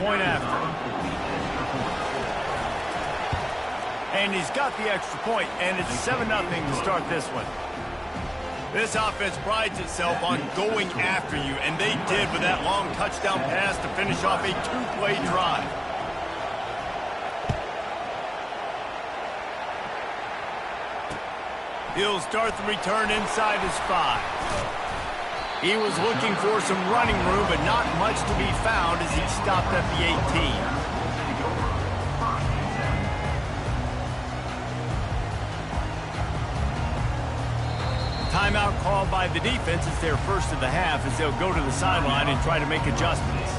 point after. And he's got the extra point, and it's 7-0 to start this one. This offense prides itself on going after you, and they did with that long touchdown pass to finish off a 2-play drive. He'll start the return inside his 5. He was looking for some running room, but not much to be found as he stopped at the 18. Timeout called by the defense. It's their first of the half as they'll go to the sideline and try to make adjustments.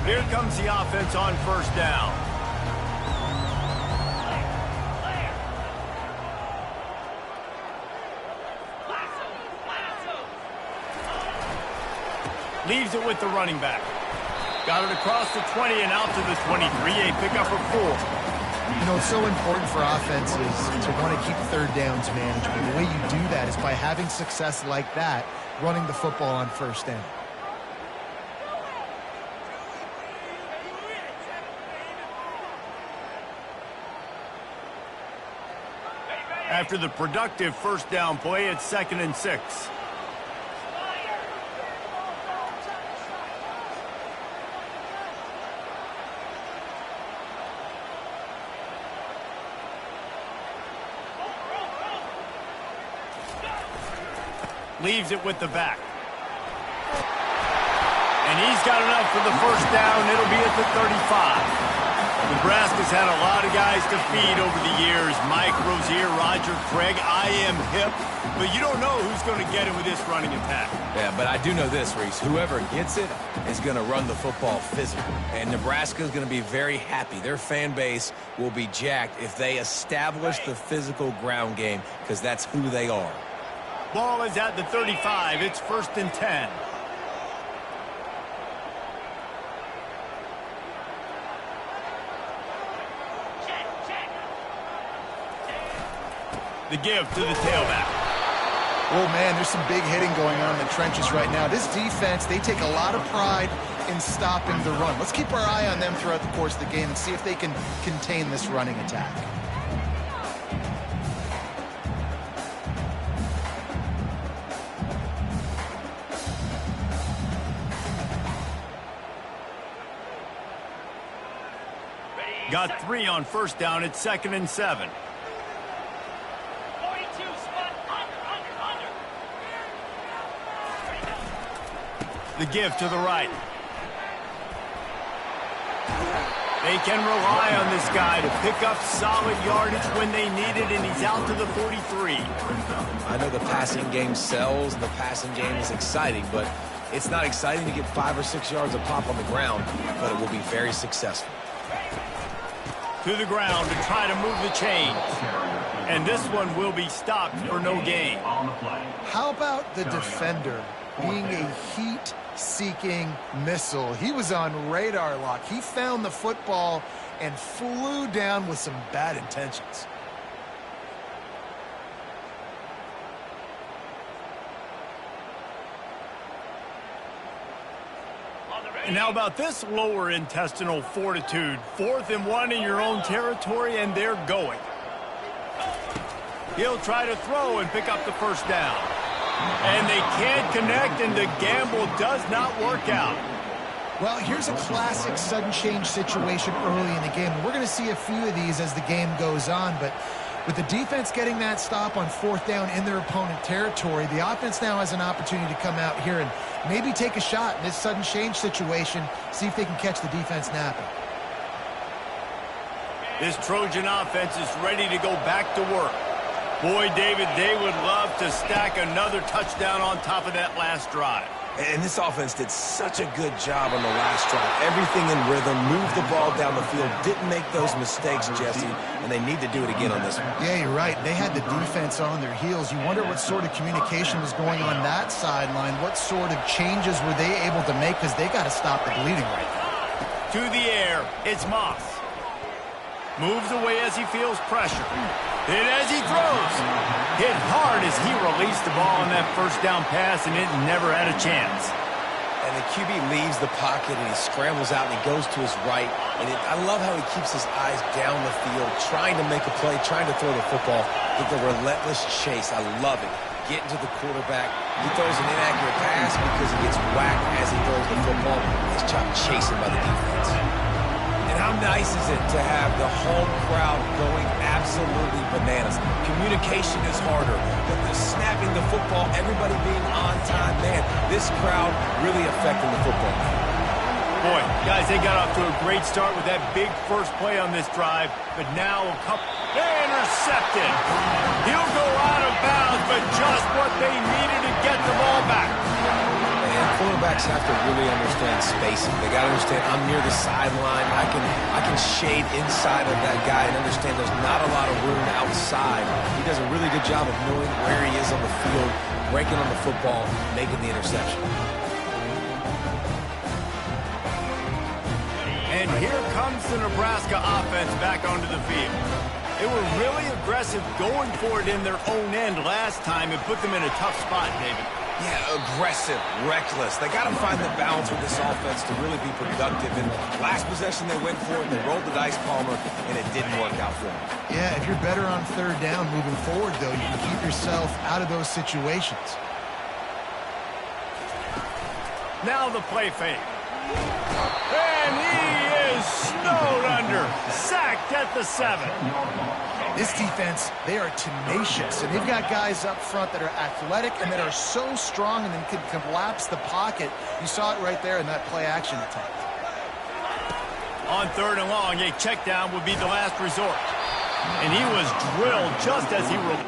Here comes the offense on first down. Leaves it with the running back. Got it across the 20 and out to the 23. A pickup of 4. You know, it's so important for offenses to want to keep third downs manageable. The way you do that is by having success like that, running the football on first down. After the productive first down play, it's 2nd and 6. Leaves it with the back. And he's got enough for the first down. It'll be at the 35. Nebraska's had a lot of guys to feed over the years. Mike Rozier, Roger Craig. I am hip. But you don't know who's going to get it with this running attack. Yeah, but I do know this, Reese. Whoever gets it is going to run the football physical. And Nebraska is going to be very happy. Their fan base will be jacked if they establish the physical ground game, because that's who they are. Ball is at the 35. It's 1st and 10. The give to the tailback. Oh, man, there's some big hitting going on in the trenches right now. This defense, they take a lot of pride in stopping the run. Let's keep our eye on them throughout the course of the game and see if they can contain this running attack. Got 3 on first down. It's 2nd and 7. 42, spot, under. The give to the right. They can rely on this guy to pick up solid yardage when they need it, and he's out to the 43. I know the passing game sells, and the passing game is exciting, but it's not exciting to get 5 or 6 yards of pop on the ground, but it will be very successful. To the ground to try to move the chains. And this one will be stopped for no gain. How about the defender being a heat-seeking missile? He was on radar lock. He found the football and flew down with some bad intentions. And how about this lower intestinal fortitude? 4th and 1 in your own territory, and they're going. He'll try to throw and pick up the first down. And they can't connect, and the gamble does not work out. Well, here's a classic sudden change situation early in the game. We're going to see a few of these as the game goes on, but with the defense getting that stop on 4th down in their opponent territory, the offense now has an opportunity to come out here and maybe take a shot in this sudden change situation, see if they can catch the defense napping. This Trojan offense is ready to go back to work. Boy, David, they would love to stack another touchdown on top of that last drive. And this offense did such a good job on the last drive. Everything in rhythm, moved the ball down the field, didn't make those mistakes, Jesse, and they need to do it again on this one. Yeah, you're right. They had the defense on their heels. You wonder what sort of communication was going on that sideline. What sort of changes were they able to make, because they got to stop the bleeding right now. To the air, it's Moss. Moves away as he feels pressure. Hit as he throws. Hit hard as he released the ball on that first down pass, and it never had a chance. And the QB leaves the pocket, and he scrambles out, and he goes to his right. And I love how he keeps his eyes down the field, trying to make a play, trying to throw the football with the relentless chase. I love it. Getting to the quarterback. He throws an inaccurate pass because he gets whacked as he throws the football. He's chasing by the defense. And how nice is it to have the home crowd going absolutely bananas? Communication is harder, but the snapping the football, everybody being on time, man, this crowd really affecting the football game. Boy, guys, they got off to a great start with that big first play on this drive, but now a couple... Intercepted! He'll go out of bounds, but just what they needed to get the ball back. And quarterbacks have to really understand spacing. They got to understand I'm near the sideline. I can shade inside of that guy and understand there's not a lot of room outside. He does a really good job of knowing where he is on the field, breaking on the football, making the interception. And here comes the Nebraska offense back onto the field. They were really aggressive going for it in their own end last time and put them in a tough spot, David. Yeah, aggressive, reckless. They got to find the balance with this offense to really be productive. And last possession they went for it, they rolled the dice, Palmer, and it didn't work out for them. Yeah, if you're better on third down moving forward, though, you can keep yourself out of those situations. Now the play fake. And he is snowed under. Sacked at the 7. This defense, they are tenacious, and they've got guys up front that are athletic and that are so strong and then can collapse the pocket. You saw it right there in that play-action attempt. On 3rd and long, a check down would be the last resort. And he was drilled just as he released.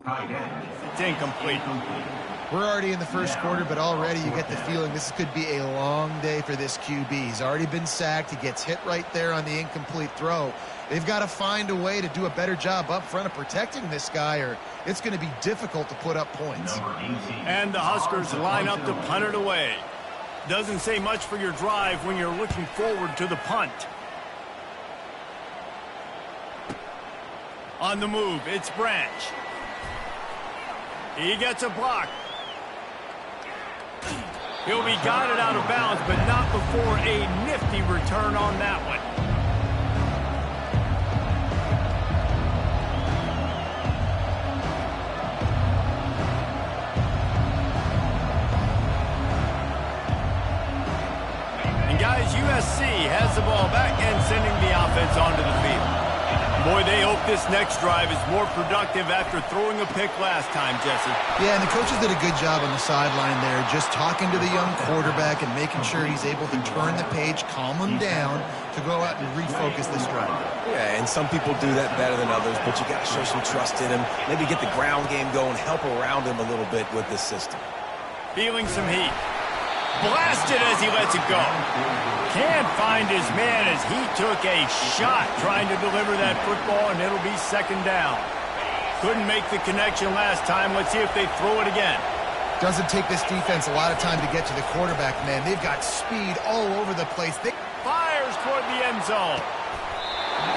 It's incomplete. We're already in the first quarter, but already you get the feeling this could be a long day for this QB. He's already been sacked. He gets hit right there on the incomplete throw. They've got to find a way to do a better job up front of protecting this guy, or it's going to be difficult to put up points. And the Huskers line up to punt it away. Doesn't say much for your drive when you're looking forward to the punt. On the move, it's Branch. He gets a block. He'll be guided out of bounds, but not before a nifty return on that one. And guys, USC has the ball back and sending the offense onto the field. Boy, they hope this next drive is more productive after throwing a pick last time, Jesse. Yeah, and the coaches did a good job on the sideline there, just talking to the young quarterback and making sure he's able to turn the page, calm him down to go out and refocus this drive. Yeah, and some people do that better than others, but you got to show some trust in him. Maybe get the ground game going, help around him a little bit with this system. Feeling some heat. Blasted as he lets it go. Can't find his man as he took a shot trying to deliver that football, and it'll be second down. Couldn't make the connection last time. Let's see if they throw it again. Doesn't take this defense a lot of time to get to the quarterback, man. They've got speed all over the place. Fires toward the end zone.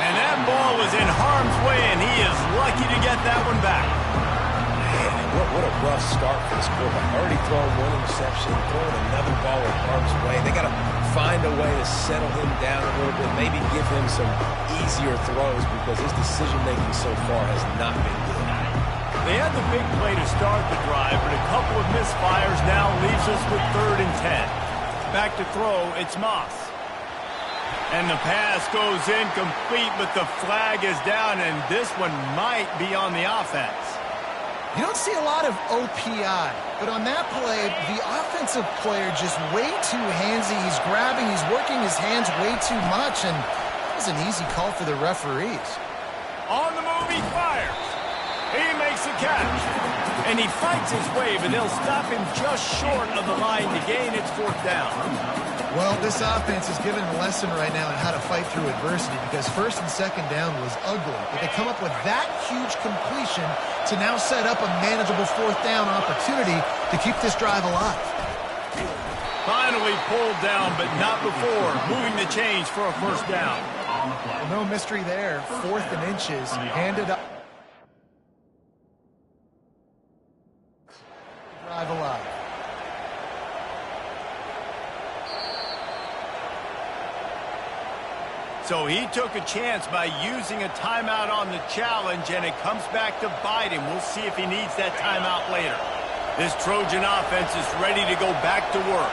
And that ball was in harm's way, and he is lucky to get that one back. What a rough start for this quarterback. Already throwing one interception, throwing another ball in harm's way. They got to find a way to settle him down a little bit, maybe give him some easier throws because his decision-making so far has not been good. They had the big play to start the drive, but a couple of misfires now leaves us with 3rd and 10. Back to throw, it's Moss. And the pass goes incomplete, but the flag is down, and this one might be on the offense. You don't see a lot of OPI, but on that play, the offensive player just way too handsy. He's grabbing, he's working his hands way too much, and that was an easy call for the referees. On the move, he fires. He makes a catch. And he fights his way, but they'll stop him just short of the line to gain its 4th down. Well, this offense is given a lesson right now on how to fight through adversity because 1st and 2nd down was ugly. But they come up with that huge completion to now set up a manageable 4th down opportunity to keep this drive alive. Finally pulled down, but not before moving the chains for a 1st down. Well, no mystery there. 4th and inches, handed up. Drive alive. So he took a chance by using a timeout on the challenge, and it comes back to bite him. We'll see if he needs that timeout later. This Trojan offense is ready to go back to work.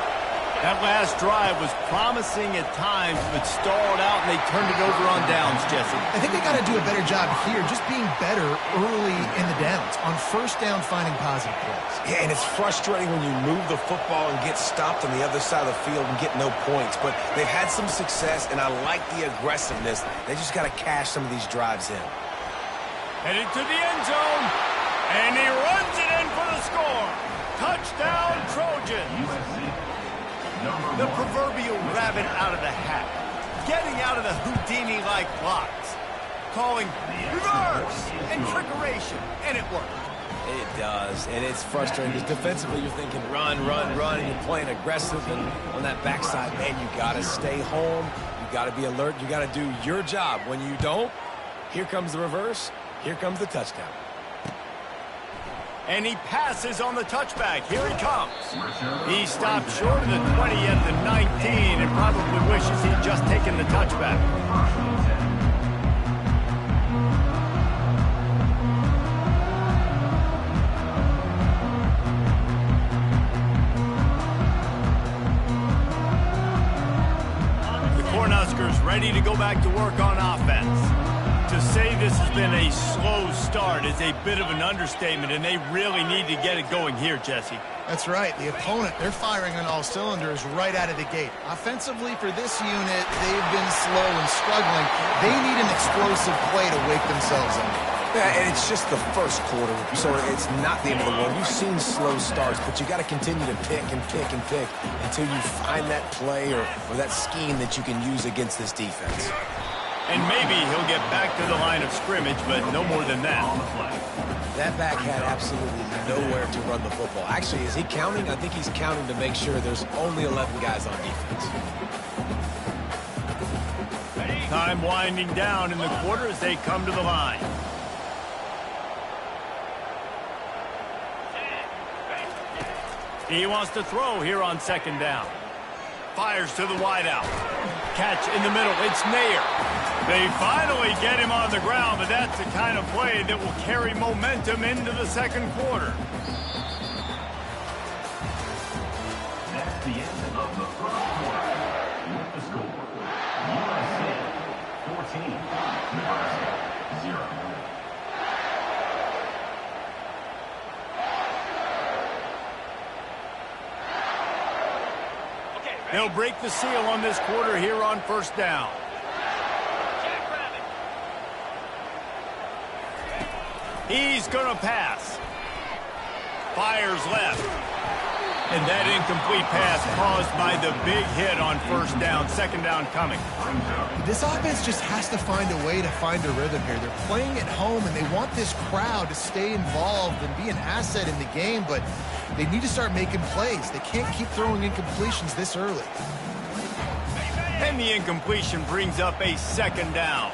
That last drive was promising at times, but stalled out, and they turned it over on downs, Jesse. I think they got to do a better job here, just being better early in the downs. On 1st down, finding positive plays. Yeah, and it's frustrating when you move the football and get stopped on the other side of the field and get no points. But they've had some success, and I like the aggressiveness. They just got to cash some of these drives in. Headed to the end zone, and he runs it in for the score. Touchdown, Trojans. The proverbial rabbit out of the hat. Getting out of the Houdini-like blocks. Calling reverse and trickeration, and it worked. It does, and it's frustrating because defensively you're thinking run, and you're playing aggressive, and on that backside, man, you got to stay home. You got to be alert. You got to do your job. When you don't, here comes the reverse. Here comes the touchdown. And he passes on the touchback. Here he comes. He stopped short of the 20 at the 19 and probably wishes he'd just taken the touchback. The Cornhuskers ready to go back to work on offense. To say this has been a slow start is a bit of an understatement, and they really need to get it going here, Jesse. That's right. The opponent, they're firing on all cylinders right out of the gate. Offensively for this unit, they've been slow and struggling. They need an explosive play to wake themselves up. Yeah, and it's just the first quarter, so it's not the end of the world. You've seen slow starts, but you got to continue to pick and pick and pick until you find that play or that scheme that you can use against this defense. And maybe he'll get back to the line of scrimmage, but no more than that. That back had absolutely nowhere to run the football. Actually, is he counting? I think he's counting to make sure there's only 11 guys on defense. Time winding down in the quarter as they come to the line. He wants to throw here on second down. Fires to the wideout. Catch in the middle. It's Nair. They finally get him on the ground, but that's the kind of play that will carry momentum into the second quarter. That's the end of the first quarter. With the score, USA 14, Nebraska 0. They'll break the seal on this quarter here on first down. He's going to pass. Fires left. And that incomplete pass caused by the big hit on first down. Second down coming. This offense just has to find a way to find a rhythm here. They're playing at home, and they want this crowd to stay involved and be an asset in the game, but they need to start making plays. They can't keep throwing incompletions this early. And the incompletion brings up a second down.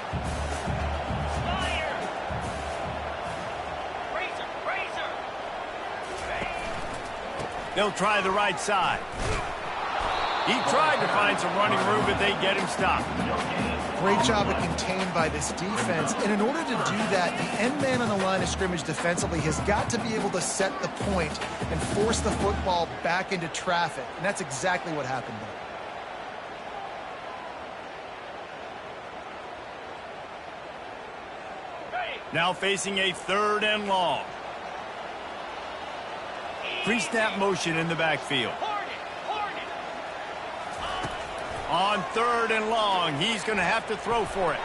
They'll try the right side. He tried to find some running room, but they get him stopped. Great job of contained by this defense. And in order to do that, the end man on the line of scrimmage defensively has got to be able to set the point and force the football back into traffic. And that's exactly what happened there. Now facing a third and long. Pre-snap motion in the backfield. On third and long, he's going to have to throw for it.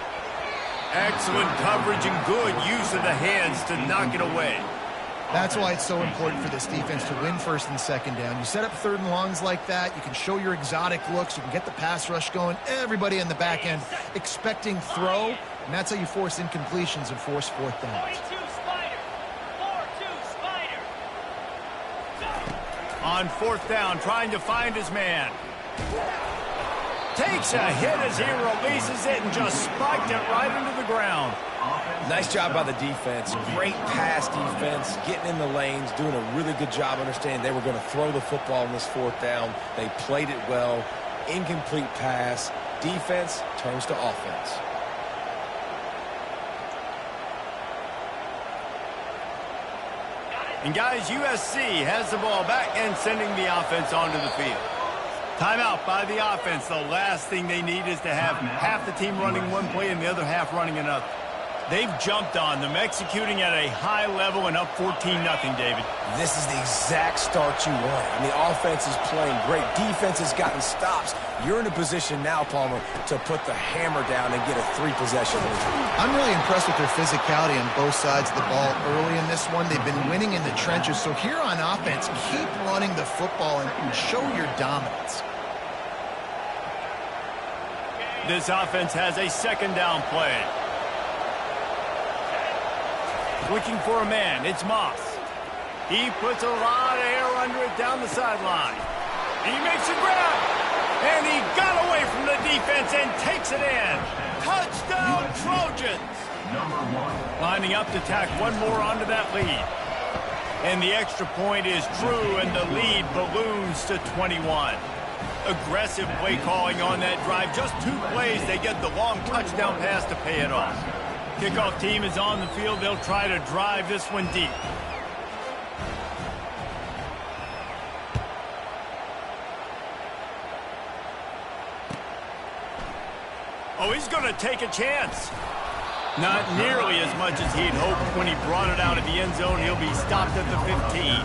Excellent coverage and good use of the hands to knock it away. That's why it's so important for this defense to win first and second down. You set up third and longs like that, you can show your exotic looks, you can get the pass rush going, everybody in the back end expecting throw, and that's how you force incompletions and force fourth downs. On fourth down, trying to find his man. Takes a hit as he releases it and just spiked it right into the ground. Nice job by the defense. Great pass defense, getting in the lanes, doing a really good job understanding they were going to throw the football in this fourth down. They played it well. Incomplete pass. Defense turns to offense. And guys, USC has the ball back and sending the offense onto the field. Timeout by the offense. The last thing they need is to have half the team running one play and the other half running another. They've jumped on them, executing at a high level and up 14-0, David. This is the exact start you want. And the offense is playing great. Defense has gotten stops. You're in a position now, Palmer, to put the hammer down and get a three-possession lead. I'm really impressed with their physicality on both sides of the ball early in this one. They've been winning in the trenches. So here on offense, keep running the football and show your dominance. This offense has a second down play. Looking for a man. It's Moss. He puts a lot of air under it down the sideline. He makes a grab. And he got away from the defense and takes it in. Touchdown, Trojans. Lining up to tack one more onto that lead. And the extra point is true, and the lead balloons to 21. Aggressive play calling on that drive. Just 2 plays, they get the long touchdown pass to pay it off. Kickoff team is on the field. They'll try to drive this one deep. Oh, he's going to take a chance. Not nearly as much as he'd hoped when he brought it out of the end zone. He'll be stopped at the 15.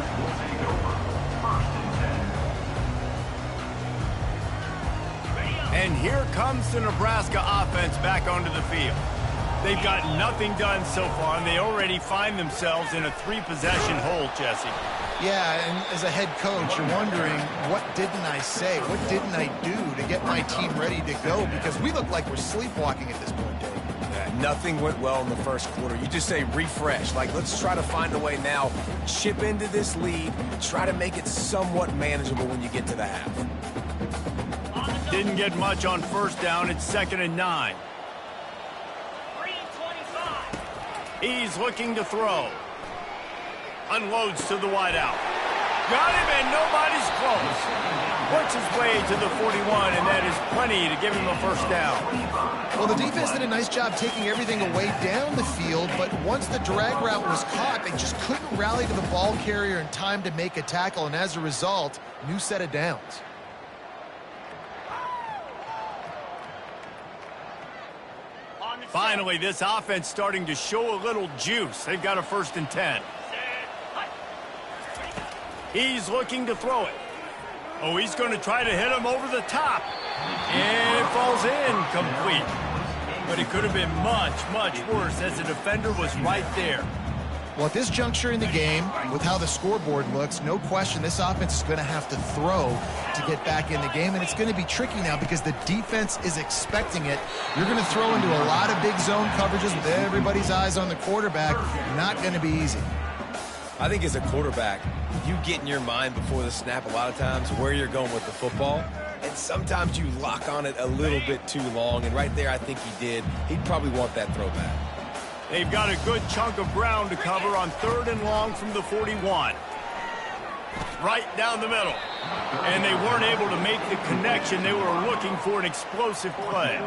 And here comes the Nebraska offense back onto the field. They've got nothing done so far, and they already find themselves in a 3-possession hole, Jesse. Yeah, and as a head coach, you're wondering, what didn't I say? What didn't I do to get my team ready to go? Because we look like we're sleepwalking at this point, Dave. Yeah, nothing went well in the first quarter. You just say refresh. Like, let's try to find a way now. Chip into this lead. Try to make it somewhat manageable when you get to the half. Didn't get much on first down. It's 2nd and 9. 3:25. He's looking to throw. Unloads to the wideout. Got him, and nobody's close. Works his way to the 41, and that is plenty to give him a first down. Well, the defense did a nice job taking everything away down the field, but once the drag route was caught, they just couldn't rally to the ball carrier in time to make a tackle, and as a result, new set of downs. Finally, this offense starting to show a little juice. They've got a 1st and 10. He's looking to throw it. Oh, he's going to try to hit him over the top. And it falls incomplete. But it could have been much, much worse as the defender was right there. Well, at this juncture in the game, with how the scoreboard looks, no question this offense is going to have to throw to get back in the game, and it's going to be tricky now because the defense is expecting it. You're going to throw into a lot of big zone coverages with everybody's eyes on the quarterback. Not going to be easy. I think as a quarterback, you get in your mind before the snap a lot of times where you're going with the football, and sometimes you lock on it a little bit too long, and right there I think he did. He'd probably want that throwback. They've got a good chunk of ground to cover on 3rd and long from the 41. Right down the middle. And they weren't able to make the connection. They were looking for an explosive play.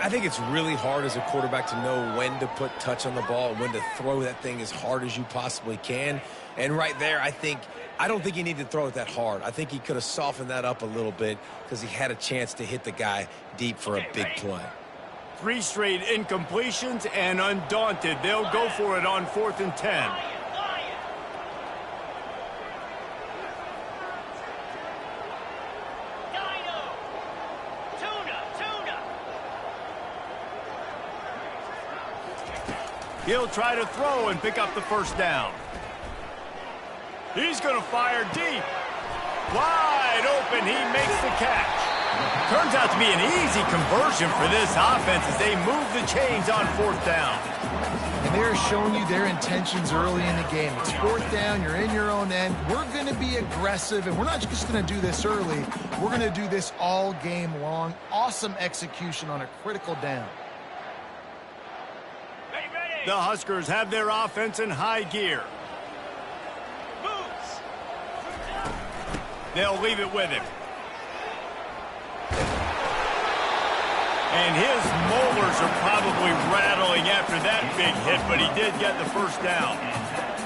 I think it's really hard as a quarterback to know when to put touch on the ball and when to throw that thing as hard as you possibly can. And right there, I don't think he needed to throw it that hard. I think he could have softened that up a little bit because he had a chance to hit the guy deep for a big play. 3 straight incompletions, and undaunted, they'll go for it on 4th and 10. He'll try to throw and pick up the 1st down. He's going to fire deep. Wide open, he makes the catch. Turns out to be an easy conversion for this offense as they move the chains on 4th down. And they're showing you their intentions early in the game. It's 4th down, you're in your own end. We're going to be aggressive, and we're not just going to do this early. We're going to do this all game long. Awesome execution on a critical down. The Huskers have their offense in high gear. They'll leave it with him. And his molars are probably rattling after that big hit, but he did get the 1st down.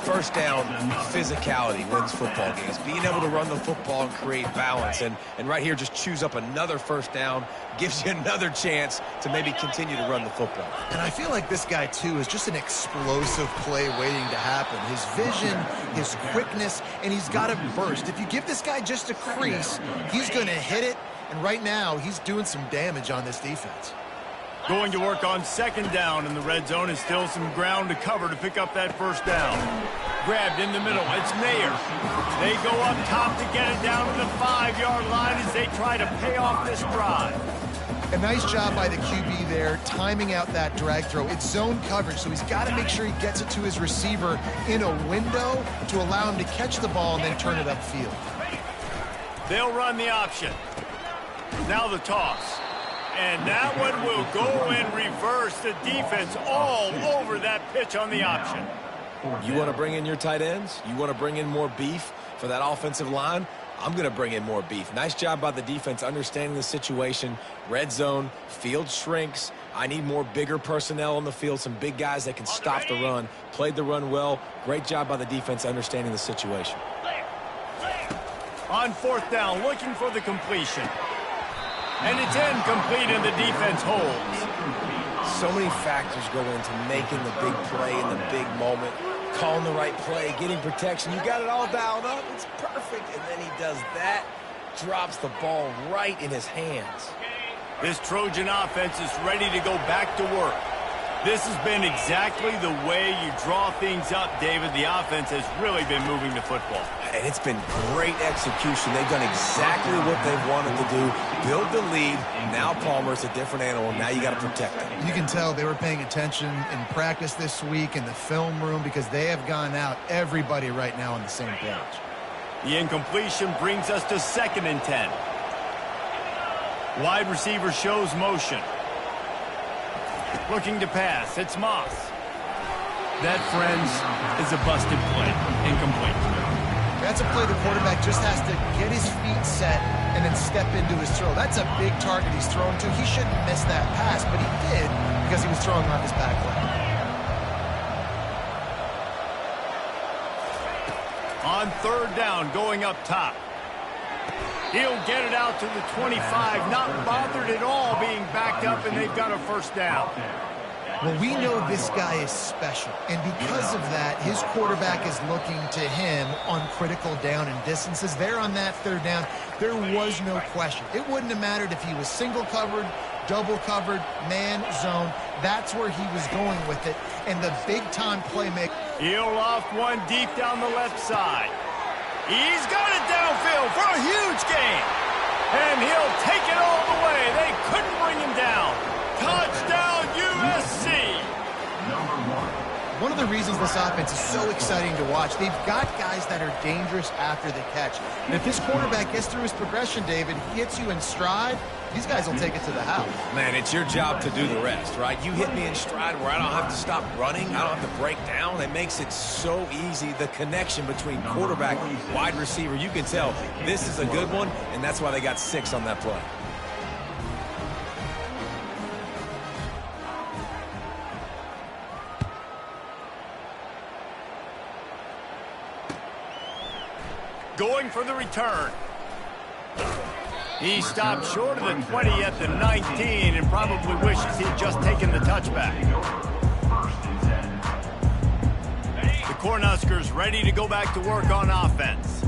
1st down, physicality wins football games. Being able to run the football and create balance. And right here, just choose up another 1st down, gives you another chance to maybe continue to run the football. And I feel like this guy, too, is just an explosive play waiting to happen. His vision, his quickness, and he's got a burst. If you give this guy just a crease, he's going to hit it. And right now, he's doing some damage on this defense. Going to work on 2nd down in the red zone, and still some ground to cover to pick up that 1st down. Grabbed in the middle. It's Mayer. They go up top to get it down to the 5-yard line as they try to pay off this drive. A nice job by the QB there, timing out that drag throw. It's zone coverage, so he's got to make sure he gets it to his receiver in a window to allow him to catch the ball and then turn it upfield. They'll run the option. Now the toss. And that one will go in reverse. The defense all over that pitch on the option. You want to bring in your tight ends? You want to bring in more beef for that offensive line? I'm going to bring in more beef. Nice job by the defense understanding the situation. Red zone, field shrinks. I need more bigger personnel on the field, some big guys that can stop the run. Played the run well. Great job by the defense understanding the situation. On 4th down, looking for the completion. And it's incomplete, and the defense holds. So many factors go into making the big play in the big moment. Calling the right play, getting protection. You got it all dialed up. It's perfect. And then he does that, drops the ball right in his hands. This Trojan offense is ready to go back to work. This has been exactly the way you draw things up, David. The offense has really been moving the football. And it's been great execution. They've done exactly what they've wanted to do. Build the lead. Now Palmer's a different animal. Now you got to protect him. You can tell they were paying attention in practice this week in the film room because they have gone out, everybody right now on the same page. The incompletion brings us to 2nd and 10. Wide receiver shows motion. Looking to pass. It's Moss. That, friends, is a busted play. Incomplete. That's a play the quarterback just has to get his feet set and then step into his throw. That's a big target he's throwing to. He shouldn't miss that pass, but he did because he was throwing off his back leg. On 3rd down, going up top. He'll get it out to the 25, not bothered at all being backed up, and they've got a 1st down. Well, we know this guy is special, and because of that, his quarterback is looking to him on critical down and distances. There on that 3rd down, there was no question. It wouldn't have mattered if he was single covered, double covered, man, zone. That's where he was going with it, and the big-time playmaker. He'll loft one deep down the left side. He's got it downfield for a huge gain. And he'll take it all the way. They couldn't bring him down. Touchdown, USC. One of the reasons this offense is so exciting to watch, they've got guys that are dangerous after the catch. And if this quarterback gets through his progression, David, he hits you in stride, these guys will take it to the house. Man, it's your job to do the rest, right? You hit me in stride where I don't have to stop running. I don't have to break down. It makes it so easy. The connection between quarterback, wide receiver, you can tell this is a good one, and that's why they got 6 on that play. Going for the return. He stopped short of the 20 at the 19 and probably wishes he'd just taken the touchback. The Cornhuskers ready to go back to work on offense.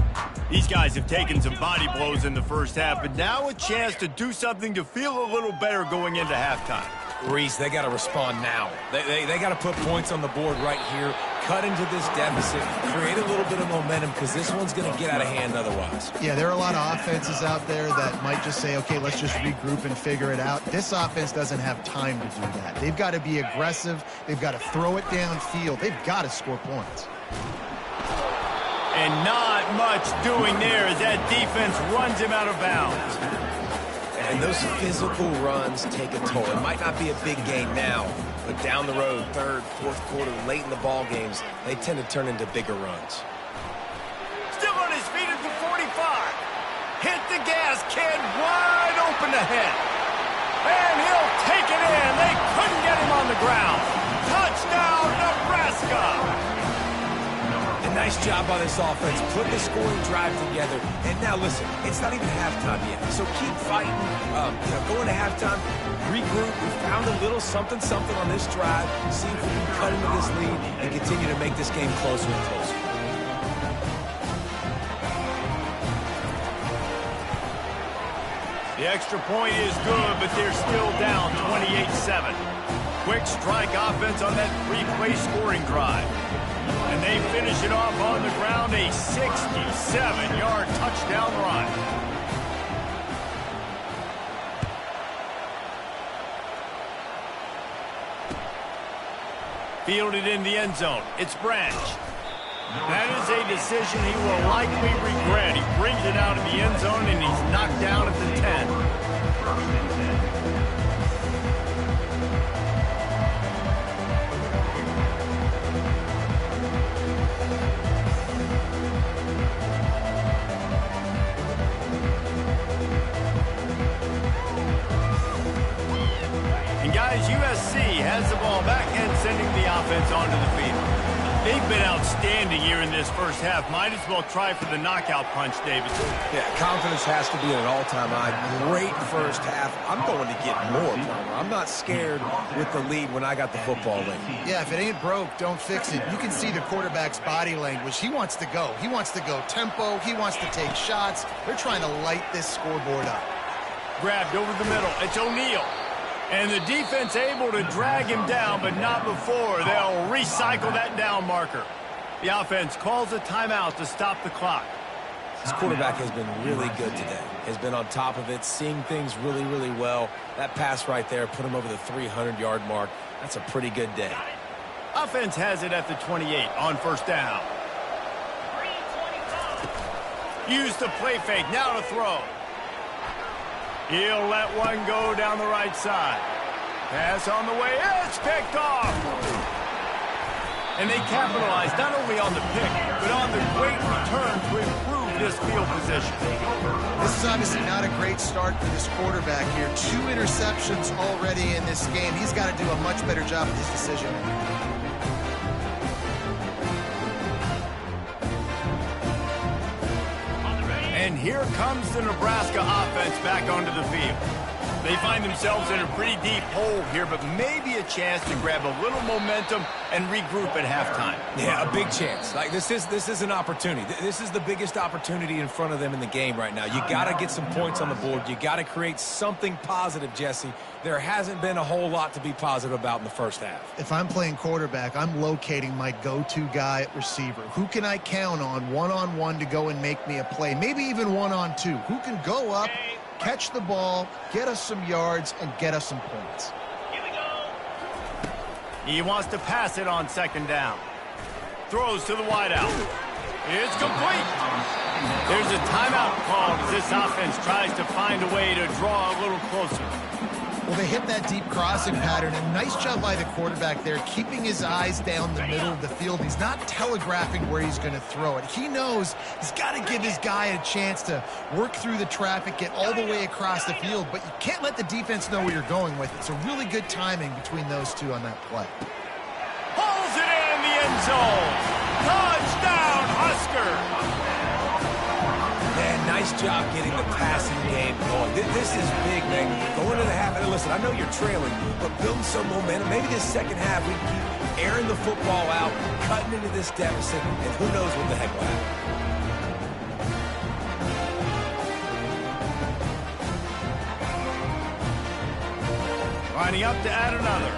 These guys have taken some body blows in the 1st half, but now a chance to do something to feel a little better going into halftime. Reese, they got to respond now. They got to put points on the board right here, cut into this deficit, create a little bit of momentum because this one's going to get out of hand otherwise. Yeah, there are a lot of offenses out there that might just say, okay, let's just regroup and figure it out. This offense doesn't have time to do that. They've got to be aggressive. They've got to throw it downfield. They've got to score points. And not much doing there as that defense runs him out of bounds. And those physical runs take a toll. It might not be a big game now, but down the road, 3rd, 4th quarter, late in the ball games, they tend to turn into bigger runs. Still on his feet at the 45. Hit the gas, kid, wide open ahead. And he'll take it in. They couldn't get him on the ground. Touchdown, Nebraska. Nice job by this offense. Put the scoring drive together. And now, listen, it's not even halftime yet. So keep fighting. Going to halftime, regroup. We found a little something on this drive. See if we can cut into this lead and continue to make this game closer and closer. The extra point is good, but they're still down 28-7. Quick strike offense on that 3-play scoring drive. And they finish it off on the ground, a 67-yard touchdown run. Fielded in the end zone. It's Branch. That is a decision he will likely regret. He brings it out of the end zone, and he's knocked down at the 10. Guys, USC has the ball back and sending the offense onto the field. They've been outstanding here in this 1st half. Might as well try for the knockout punch, David. Yeah, confidence has to be at an all-time high. Great 1st half. I'm going to get more, Palmer. I'm not scared with the lead when I got the football in. Yeah, if it ain't broke, don't fix it. You can see the quarterback's body language. He wants to go. He wants to go tempo. He wants to take shots. They're trying to light this scoreboard up. Grabbed over the middle. It's O'Neal. And the defense able to drag him down, but not before. They'll recycle that down marker. The offense calls a timeout to stop the clock. This quarterback has been really good today. Has been on top of it, seeing things really, really well. That pass right there put him over the 300-yard mark. That's a pretty good day. Offense has it at the 28 on first down. Use the play fake, now to throw. He'll let one go down the right side. Pass on the way, it's picked off. And they capitalize not only on the pick, but on the great return to improve this field position. This is obviously not a great start for this quarterback here. 2 interceptions already in this game. He's got to do a much better job with his decision. And here comes the Nebraska offense back onto the field. They find themselves in a pretty deep hole here, but maybe a chance to grab a little momentum and regroup at halftime. Yeah, a big chance. Like this is an opportunity. This is the biggest opportunity in front of them in the game right now. You got to get some points on the board. You got to create something positive, Jesse. There hasn't been a whole lot to be positive about in the first half. If I'm playing quarterback, I'm locating my go-to guy at receiver. Who can I count on one-on-one to go and make me a play? Maybe even one-on-two. Who can go up, catch the ball, get us some yards, and get us some points? Here we go. He wants to pass it on second down. Throws to the wideout. It's complete. There's a timeout called as this offense tries to find a way to draw a little closer. Well, they hit that deep crossing pattern, and nice job by the quarterback there, keeping his eyes down the middle of the field. He's not telegraphing where he's going to throw it. He knows he's got to give his guy a chance to work through the traffic, get all the way across the field, but you can't let the defense know where you're going with it. So really good timing between those two on that play. Pulls it in the end zone. Touchdown, Husker. Man, nice job getting the passing game going. This is big, man. Going to the half, and listen, I know you're trailing, but building some momentum. Maybe this second half we can keep airing the football out, cutting into this deficit, and who knows what the heck will happen. Lining up to add another.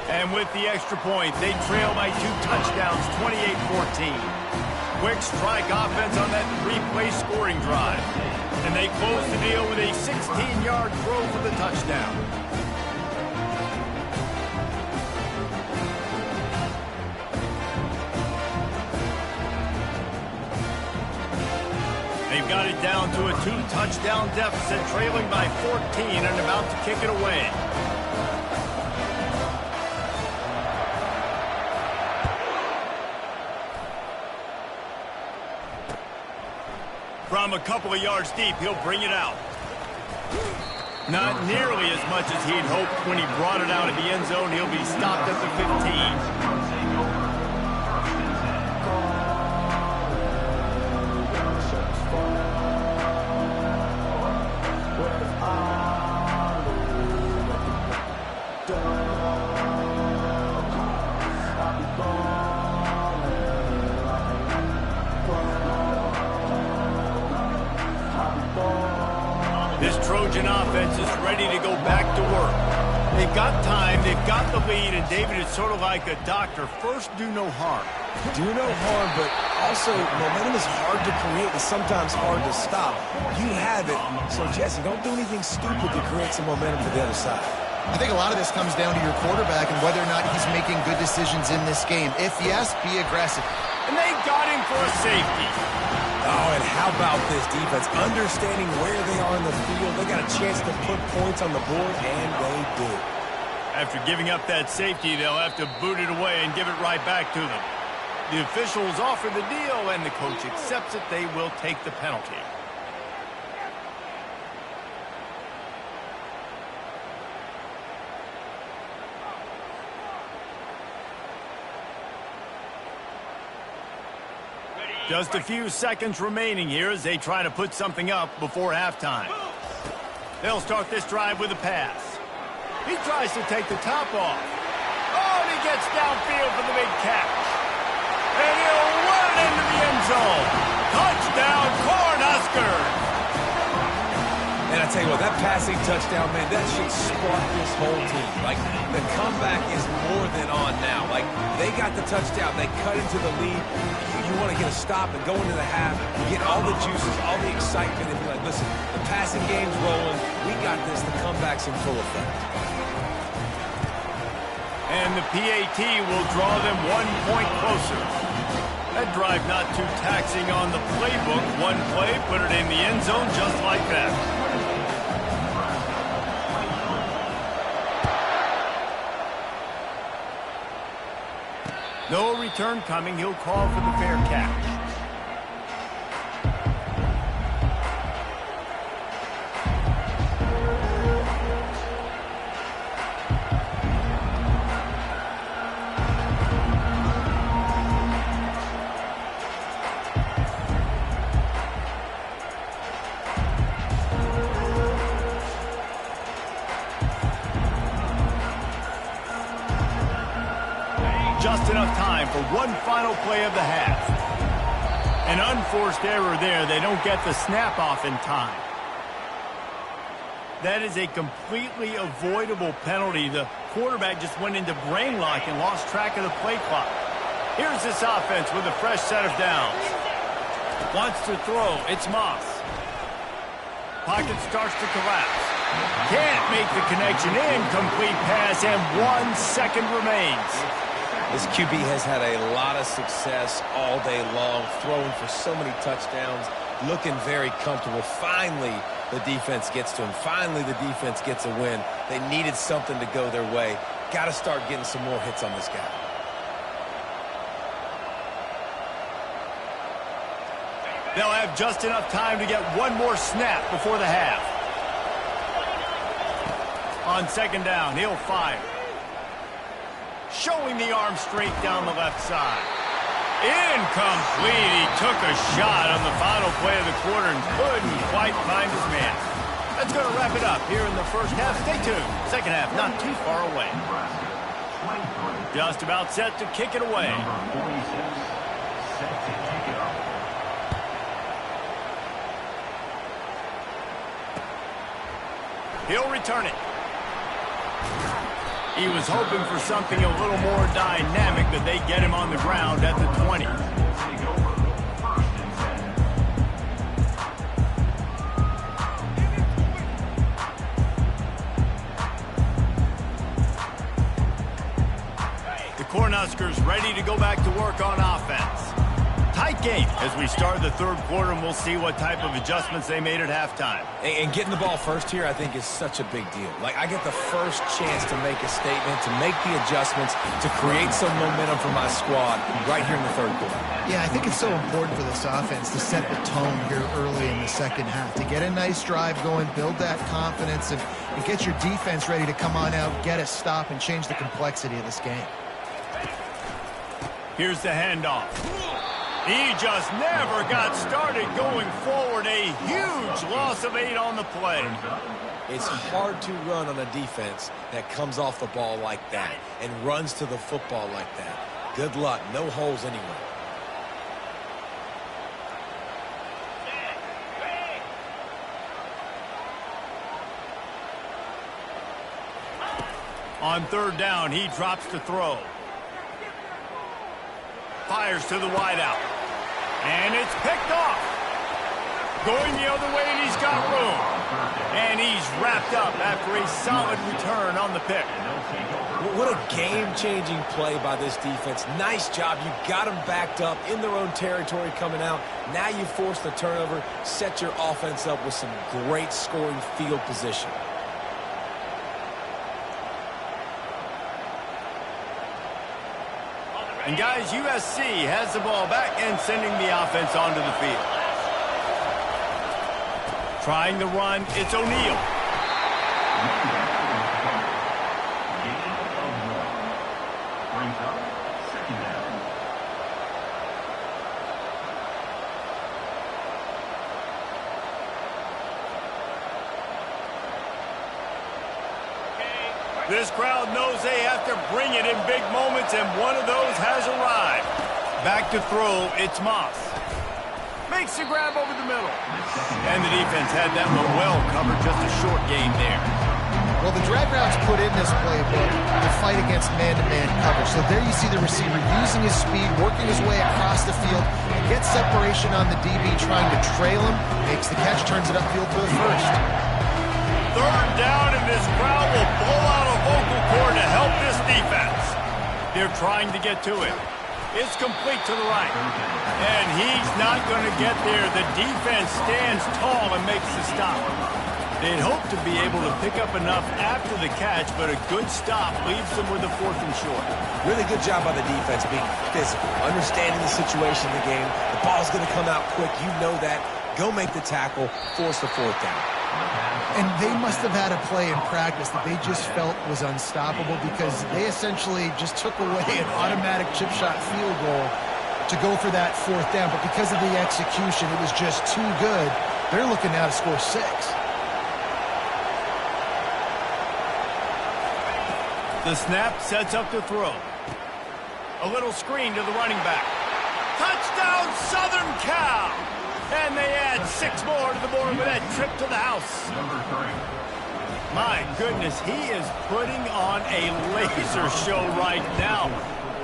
And with the extra point, they trail by 2 touchdowns, 28-14. Quick strike offense on that 3-play scoring drive. And they close the deal with a 16-yard throw for the touchdown. They've got it down to a 2-touchdown deficit, trailing by 14 and about to kick it away. From a couple of yards deep, he'll bring it out. Not nearly as much as he'd hoped when he brought it out of the end zone. He'll be stopped at the 15. This Trojan offense is ready to go back to work. They've got time, they've got the lead, and David is sort of like a doctor. First, do no harm. Do no harm, but also momentum is hard to create and sometimes hard to stop. You have it, so Jesse, don't do anything stupid to create some momentum for the other side. I think a lot of this comes down to your quarterback and whether or not he's making good decisions in this game. If yes, be aggressive. And they got him for a safety. Oh, and how about this defense? Understanding where they are in the field, they got a chance to put points on the board, and they do. After giving up that safety, they'll have to boot it away and give it right back to them. The officials offer the deal, and the coach accepts it. They will take the penalty. Just a few seconds remaining here as they try to put something up before halftime. They'll start this drive with a pass. He tries to take the top off. Oh, and he gets downfield for the big catch. And he'll run into the end zone. Touchdown, Cornhuskers. And I tell you what, that passing touchdown, man, that should spark this whole team. Like, the comeback is more than on now. Like, they got the touchdown. They cut into the lead. You want to get a stop and go into the half, get all the juices, all the excitement, and be like, listen, the passing game's rolling. We got this. The comeback's in full effect. And the PAT will draw them 1 point closer. That drive not too taxing on the playbook. One play, put it in the end zone just like that. No return coming. He'll call for the fair catch. Just enough time for one final play of the half. An unforced error there. They don't get the snap off in time. That is a completely avoidable penalty. The quarterback just went into brain lock and lost track of the play clock. Here's this offense with a fresh set of downs. Wants to throw. It's Moss. Pocket starts to collapse. Can't make the connection. Incomplete pass, and 1 second remains. This QB has had a lot of success all day long, throwing for so many touchdowns, looking very comfortable. Finally, the defense gets to him. Finally, the defense gets a win. They needed something to go their way. Got to start getting some more hits on this guy. They'll have just enough time to get one more snap before the half. On second down, he'll fire. Showing the arm straight down the left side. Incomplete. He took a shot on the final play of the quarter and couldn't quite find his man. That's going to wrap it up here in the first half. Stay tuned. Second half not too far away. Just about set to kick it away. Number 46, set to kick it off. He'll return it. He was hoping for something a little more dynamic, but they get him on the ground at the 20. Take over. First and 10. The Cornhuskers ready to go back to work on offense. Tight game as we start the third quarter, and we'll see what type of adjustments they made at halftime. And getting the ball first here, I think, is such a big deal. Like, I get the first chance to make a statement, to make the adjustments, to create some momentum for my squad right here in the third quarter. Yeah, I think it's so important for this offense to set the tone here early in the second half, to get a nice drive going, build that confidence, and get your defense ready to come on out, get a stop, and change the complexity of this game. Here's the handoff. He just never got started going forward. A huge loss of 8 on the play. It's hard to run on a defense that comes off the ball like that and runs to the football like that. Good luck. No holes anywhere. On third down, he drops to throw. Fires to the wideout. And it's picked off. Going the other way, and he's got room. And he's wrapped up after a solid return on the pick. What a game-changing play by this defense. Nice job. You got them backed up in their own territory coming out. Now you force the turnover, set your offense up with some great scoring field position. And guys, USC has the ball back and sending the offense onto the field. Trying the run, it's O'Neal. Brings up second down. This crowd knows they have to bring it in big moments, and one of those has arrived. Back to throw, it's Moss. Makes the grab over the middle. And the defense had that one well covered, just a short gain there. Well, the drag routes put in this playbook to fight against man-to-man coverage. So there you see the receiver using his speed, working his way across the field, and gets separation on the DB trying to trail him, makes the catch, turns it upfield for the first. Third down, and this crowd will blow out a vocal cord to help this defense. They're trying to get to it. It's complete to the right. And he's not going to get there. The defense stands tall and makes the stop. They'd hope to be able to pick up enough after the catch, but a good stop leaves them with a 4th and short. Really good job by the defense being physical, understanding the situation of the game. The ball's going to come out quick. You know that. Go make the tackle, force the 4th down. And they must have had a play in practice that they just felt was unstoppable because they essentially just took away an automatic chip shot field goal to go for that 4th down. But because of the execution, it was just too good. They're looking now to score 6. The snap sets up the throw. A little screen to the running back. Touchdown, Southern Cal! And they add 6 more to the board with that trip to the house. Number 3. My goodness, he is putting on a laser show right now.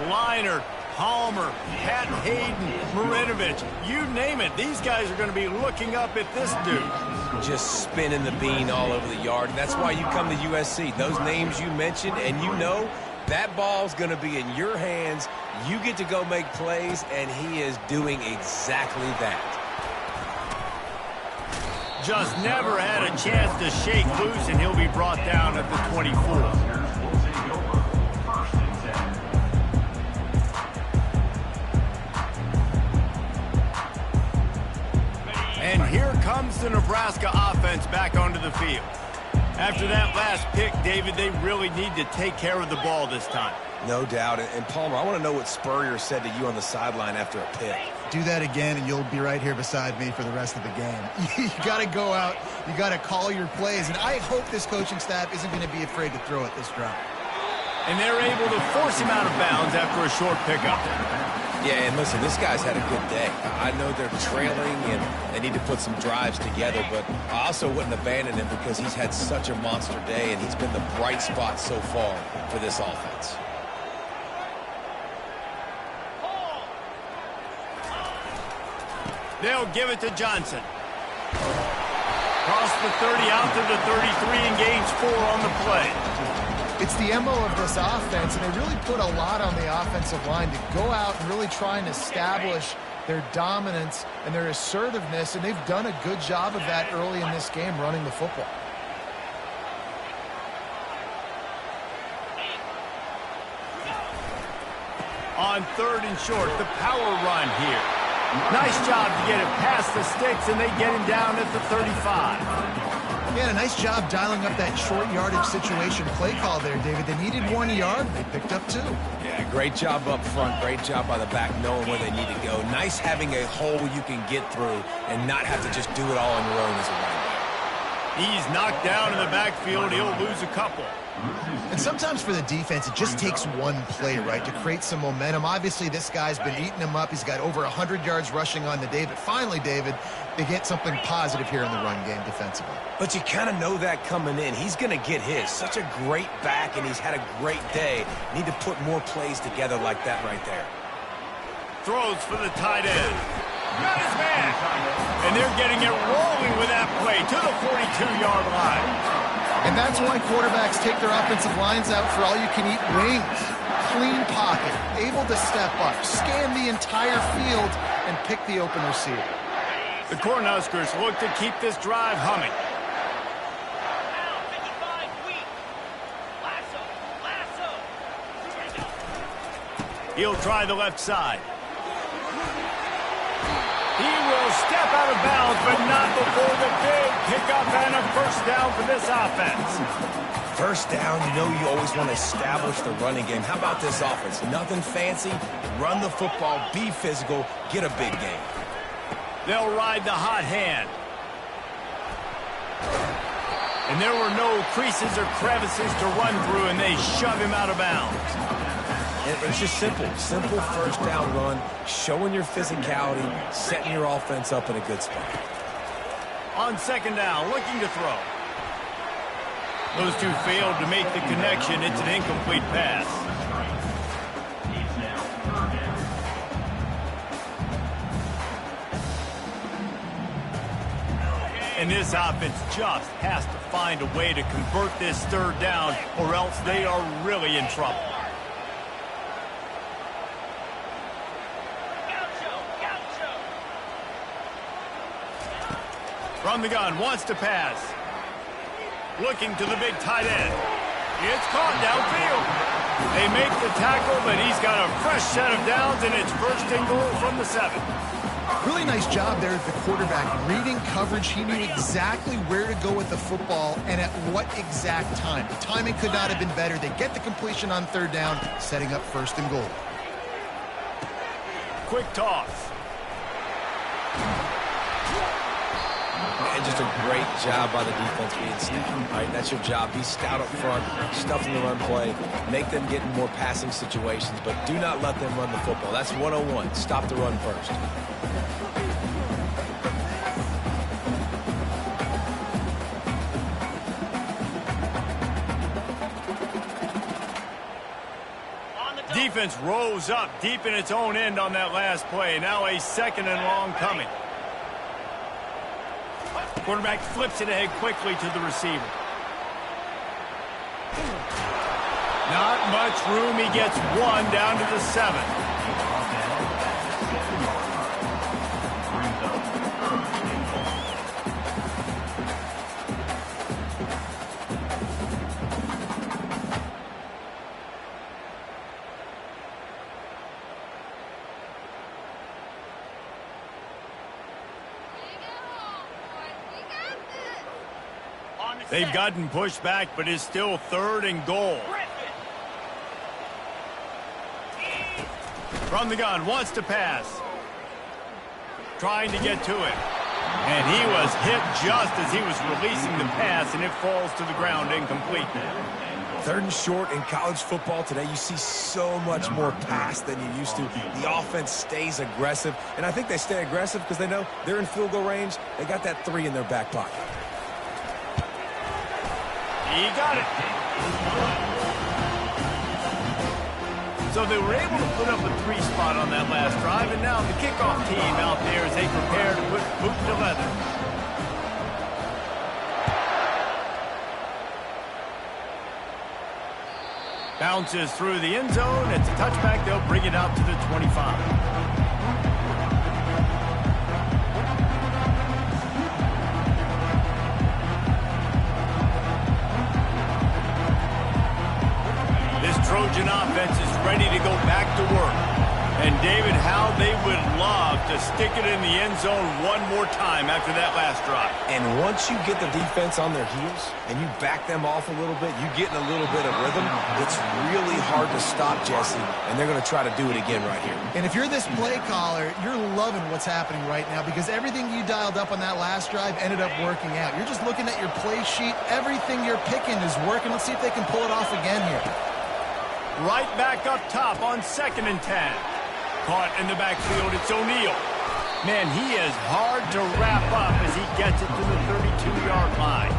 Liner, Palmer, Pat Hayden, Marinovich, you name it. These guys are going to be looking up at this dude. Just spinning the bean all over the yard. And that's why you come to USC. Those names you mentioned, and you know that ball's going to be in your hands. You get to go make plays, and he is doing exactly that. Just never had a chance to shake loose, and he'll be brought down at the 24. Will take over. 1st and 10. And here comes the Nebraska offense back onto the field. After that last pick, David, they really need to take care of the ball this time. No doubt. And Palmer, I want to know what Spurrier said to you on the sideline after a pick. Do that again, and you'll be right here beside me for the rest of the game. You got to go out. You got to call your plays. And I hope this coaching staff isn't going to be afraid to throw it this drive. And they're able to force him out of bounds after a short pickup. Yeah, and listen, this guy's had a good day. I know they're trailing and they need to put some drives together, but I also wouldn't abandon him because he's had such a monster day and he's been the bright spot so far for this offense. They'll give it to Johnson. Cross the 30 out to the 33 and gains 4 on the play. It's the MO of this offense, and they really put a lot on the offensive line to go out and really try and establish their dominance and their assertiveness, and they've done a good job of that early in this game running the football. On 3rd and short, the power run here. Nice job to get it past the sticks, and they get him down at the 35. Yeah, a nice job dialing up that short yardage situation play call there, David. They needed 1 yard. They picked up 2. Yeah, great job up front. Great job by the back knowing where they need to go. Nice having a hole you can get through and not have to just do it all on your own as a running back. He's knocked down in the backfield. He'll lose a couple. And sometimes for the defense, it just takes one play, right, to create some momentum. Obviously, this guy's been eating him up. He's got over 100 yards rushing on the day. But finally, David, they get something positive here in the run game defensively. But you kind of know that coming in. He's going to get his. Such a great back, and he's had a great day. Need to put more plays together like that right there. Throws for the tight end. Got his man. And they're getting it rolling with that play to the 42-yard line. And that's why quarterbacks take their offensive lines out for all-you-can-eat wings. Clean pocket, able to step up, scan the entire field, and pick the open receiver. The Cornhuskers look to keep this drive humming. He'll try the left side. He will step out of bounds, but not before the big pickup and a 1st down for this offense. 1st down, you know you always want to establish the running game. How about this offense? Nothing fancy. Run the football, be physical, get a big game. They'll ride the hot hand. And there were no creases or crevices to run through, and they shove him out of bounds. And it's just simple first down run, showing your physicality, setting your offense up in a good spot. On second down, looking to throw. Those two failed to make the connection. It's an incomplete pass. And this offense just has to find a way to convert this third down, or else they are really in trouble. From the gun, wants to pass. Looking to the big tight end. It's caught downfield. They make the tackle, but he's got a fresh set of downs, and it's first and goal from the 7. Really nice job there at the quarterback. Reading coverage, he knew exactly where to go with the football and at what exact time. The timing could not have been better. They get the completion on third down, setting up first and goal. Quick toss. And just a great job by the defense being stout. All right, that's your job. Be stout up front, stuff in the run play, make them get in more passing situations, but do not let them run the football. That's 101. Stop the run first. Defense rose up deep in its own end on that last play. Now a second and long coming. Quarterback flips it ahead quickly to the receiver. Not much room. He gets one down to the 7. They've gotten pushed back, but it's still third and goal. From the gun, wants to pass. Trying to get to it. And he was hit just as he was releasing the pass, and it falls to the ground incomplete. Third and short in college football today, you see so much more pass than you used to. The offense stays aggressive, and I think they stay aggressive because they know they're in field goal range. They got that 3 in their back pocket. He got it. So they were able to put up a 3 spot on that last drive, and now the kickoff team out there as they prepare to put boot to leather. Bounces through the end zone. It's a touchback. They'll bring it out to the 25. Trojan offense is ready to go back to work. And David, how they would love to stick it in the end zone one more time after that last drive. And once you get the defense on their heels and you back them off a little bit, you get in a little bit of rhythm, it's really hard to stop, Jesse, and they're going to try to do it again right here. And if you're this play caller, you're loving what's happening right now because everything you dialed up on that last drive ended up working out. You're just looking at your play sheet. Everything you're picking is working. Let's see if they can pull it off again here. Right back up top on 2nd and 10. Caught in the backfield, it's O'Neal. Man, he is hard to wrap up as he gets it to the 32-yard line.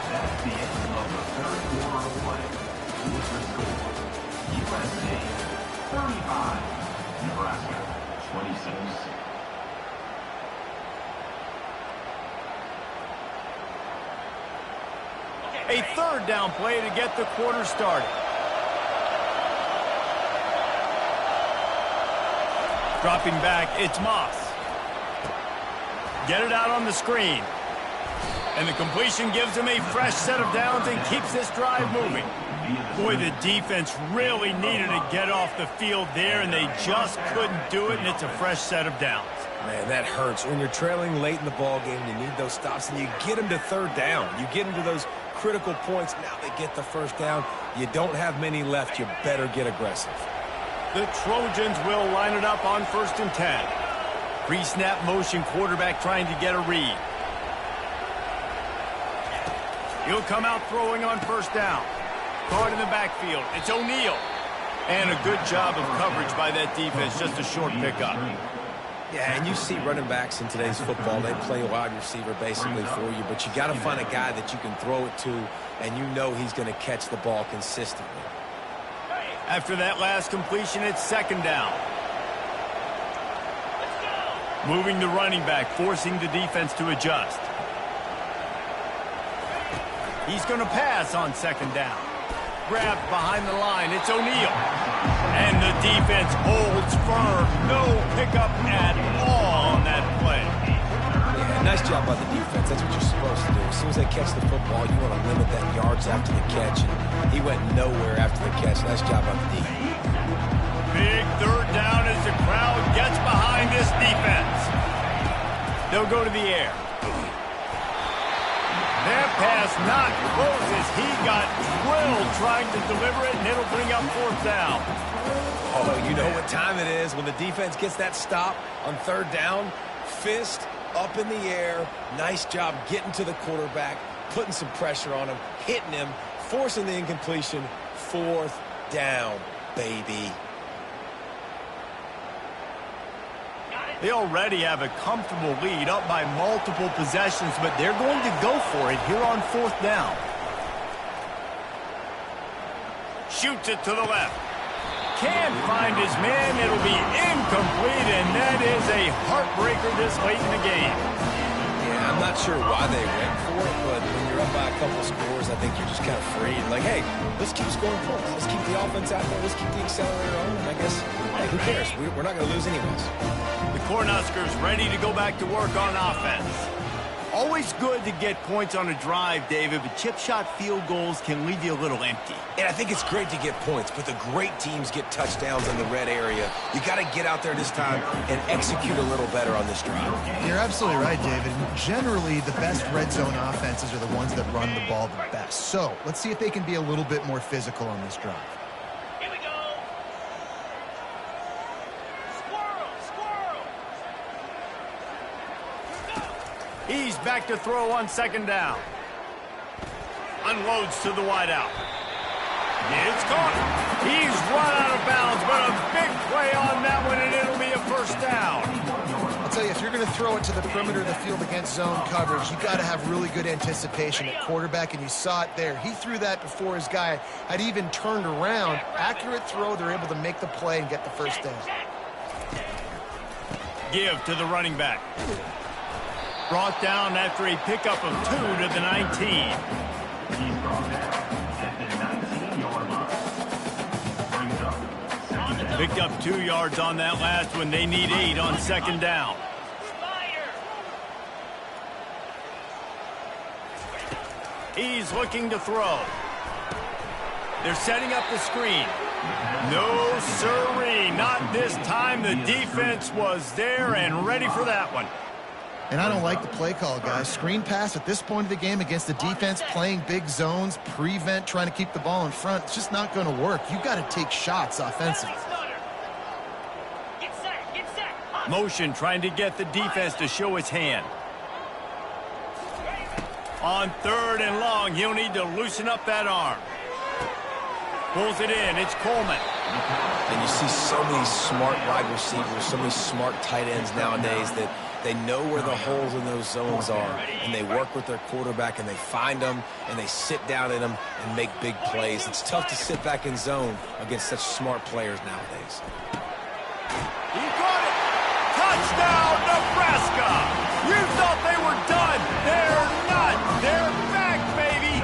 That's the end of the third quarter of play. Here's the score. USA 35, Nebraska 26. A third down play to get the quarter started. Dropping back, it's Moss. Get it out on the screen. And the completion gives him a fresh set of downs and keeps this drive moving. Boy, the defense really needed to get off the field there, and they just couldn't do it, and it's a fresh set of downs. Man, that hurts. When you're trailing late in the ball game, you need those stops, and you get them to third down. You get them to those critical points. Now they get the first down. You don't have many left. You better get aggressive. The Trojans will line it up on 1st and 10. Pre-snap motion, quarterback trying to get a read. He'll come out throwing on first down. Guard in the backfield. It's O'Neal. And a good job of coverage by that defense. Just a short pickup. Yeah, and you see running backs in today's football, they play wide receiver basically for you, but you got to find a guy that you can throw it to, and you know he's going to catch the ball consistently. After that last completion, it's second down. Moving the running back, forcing the defense to adjust. He's going to pass on second down. Grabbed behind the line. It's O'Neal. And the defense holds firm. No pickup at all on that play. Yeah, nice job by the defense. That's what you're supposed to do. As soon as they catch the football, you want to limit that yards after the catch. And he went nowhere after the catch. Nice job by the defense. Big third down as the crowd gets behind this defense. They'll go to the air. That pass not close as he got drilled trying to deliver it, and it'll bring up fourth down. Oh, you know what time it is when the defense gets that stop on third down. Fist up in the air. Nice job getting to the quarterback, putting some pressure on him, hitting him, forcing the incompletion. Fourth down, baby. They already have a comfortable lead, up by multiple possessions, but they're going to go for it here on fourth down. Shoots it to the left. Can't find his man. It'll be incomplete, and that is a heartbreaker this late in the game. Yeah, I'm not sure why they went for it, but when you're up by a couple scores, I think you're just kind of free. Like, hey, let's keep scoring points. Let's keep the offense out there. Let's keep the accelerator on. And I guess, hey, who cares? We're not going to lose anyways. The Cornhuskers ready to go back to work on offense. Always good to get points on a drive, David, but chip shot field goals can leave you a little empty. And I think it's great to get points, but the great teams get touchdowns in the red area. You got to get out there this time and execute a little better on this drive. You're absolutely right, David. Generally, the best red zone offenses are the ones that run the ball the best. So let's see if they can be a little bit more physical on this drive. Here we go. Squirrel, squirrel. He's back to throw on second down. Unloads to the wideout. It's caught. He's run out of bounds, but a big play on that one, and it'll be a first down. I'll tell you, if you're going to throw it to the perimeter of the field against zone coverage, you got to have really good anticipation at quarterback, and you saw it there. He threw that before his guy had even turned around. Accurate throw, they're able to make the play and get the first down. Give to the running back. Brought down after a pickup of 2 to the 19. He's brought down at the 19-yard line. Brings up second down. Picked up 2 yards on that last one. They need 8 on second down. He's looking to throw. They're setting up the screen. No, sirree, not this time. The defense was there and ready for that one. And I don't like the play call, guys. Screen pass at this point of the game against the defense playing big zones, prevent, trying to keep the ball in front. It's just not going to work. You've got to take shots offensively. Motion trying to get the defense to show his hand. On third and long, he'll need to loosen up that arm. Pulls it in. It's Coleman. And you see so many smart wide receivers, so many smart tight ends nowadays that they know where the holes in those zones are, and they work with their quarterback, and they find them, and they sit down in them and make big plays. It's tough to sit back in zone against such smart players nowadays. He got it. Touchdown, Nebraska. You thought they were done. They're not. They're back, baby.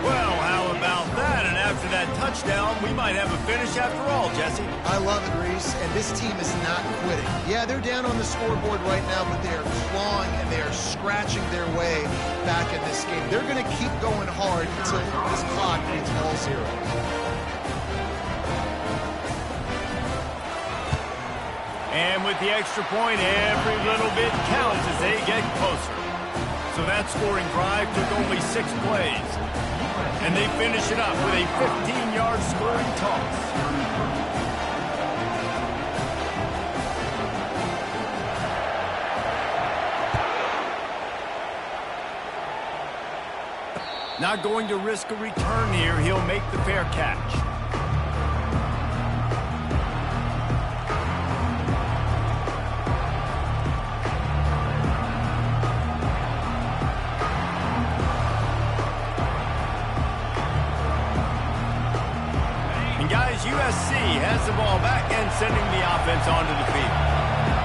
Well, how about that? And after that touchdown, we might have a finish after all, Jesse. I love it, Reese, and this team is not quitting. Yeah, they're down on the scoreboard right now, but they are clawing and they are scratching their way back in this game. They're going to keep going hard until this clock reads all zeros. And with the extra point, every little bit counts as they get closer. So that scoring drive took only 6 plays. And they finish it up with a 15-yard scoring toss. Not going to risk a return here. He'll make the fair catch. And guys, USC has the ball back and sending the offense onto the field.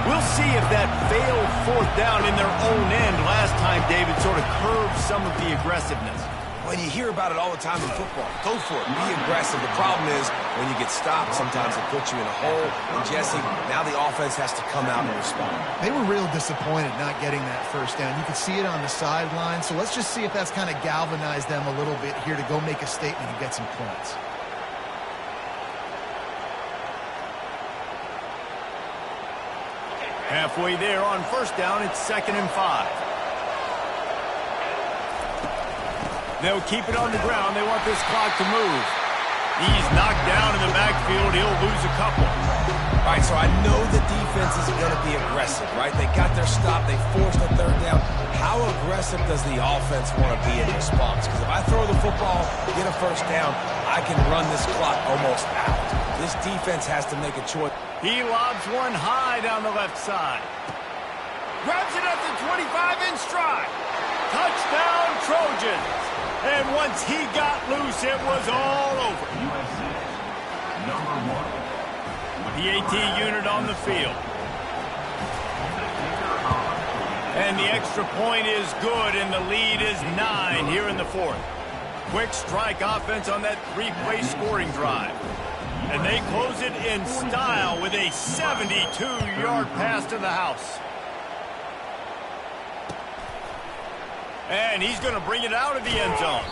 We'll see if that failed fourth down in their own end last time, David, sort of curved some of the aggressiveness. When you hear about it all the time in football, go for it, be aggressive. The problem is when you get stopped, sometimes it puts you in a hole. And Jesse, now the offense has to come out and respond. They were real disappointed not getting that first down. You could see it on the sideline. So let's just see if that's kind of galvanized them a little bit here to go make a statement and get some points. Halfway there on first down, it's 2nd and 5. They'll keep it on the ground. They want this clock to move. He's knocked down in the backfield. He'll lose a couple. All right, so I know the defense is going to be aggressive, right? They got their stop. They forced a third down. How aggressive does the offense want to be in response? Because if I throw the football, get a first down, I can run this clock almost out. This defense has to make a choice. He lobs one high down the left side. Grabs it at the 25 in stride. Touchdown, Trojans. And once he got loose, it was all over. USA, number 1. The AT unit on the field. And the extra point is good, and the lead is 9 here in the 4th. Quick strike offense on that 3-play scoring drive. And they close it in style with a 72-yard pass to the house. And he's going to bring it out of the end zone.